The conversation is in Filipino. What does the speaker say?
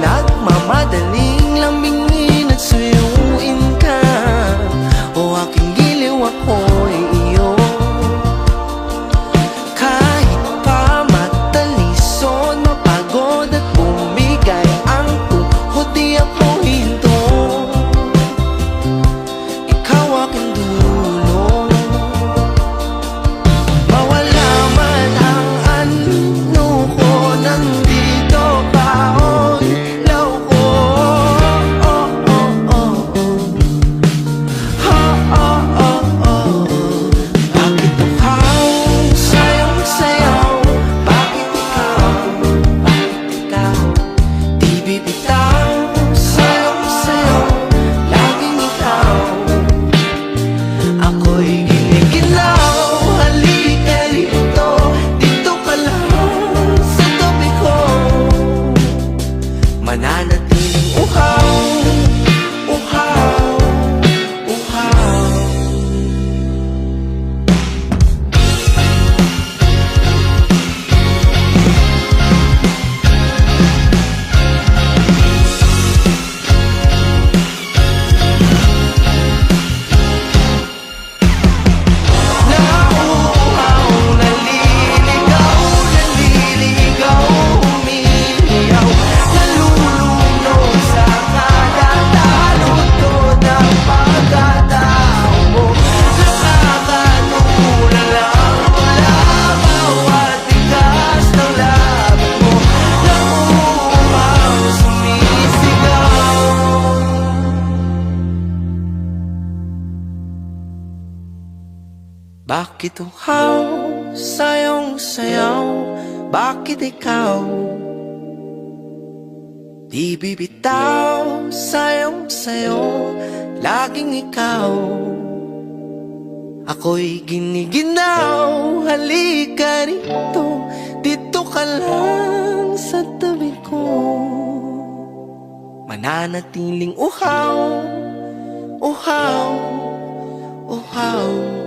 nagmamadaling lambingin at suyuin ka. O aking giliw, ako'y iyo. Kahit pa matalison, mapagod at bumigay ang tuhod, di ako hinto. Ikaw aking dulo. Mawala man ang ano ko, nandito pa ang ilaw ko. Oh, oh, oh, oh. Ha, oh, oh, oh. Bakit uhaw sa'yong sayaw? Bakit ikaw? Di bibitaw sa'yong sayaw, laging ikaw. Ako'y giniginaw, halika rito, dito ka lang sa tabi ko. Mananatiling uhaw, uhaw, uhaw. Nauuhaw, naliligaw, naliligaw, umiiyaw, nalulunod sa kadatalutod ng pagkatao mo. Nakakatulala mula bawat tigas ng labi mo. Nauuhaw, sumisigaw. Bakit uhaw sa'yong sayaw? Bakit ikaw? Di bibitaw sa'yong sayo, laging ikaw. Ako'y giniginaw, halika rito, dito ka lang sa tabi ko. Mananatiling uhaw, uhaw, uhaw.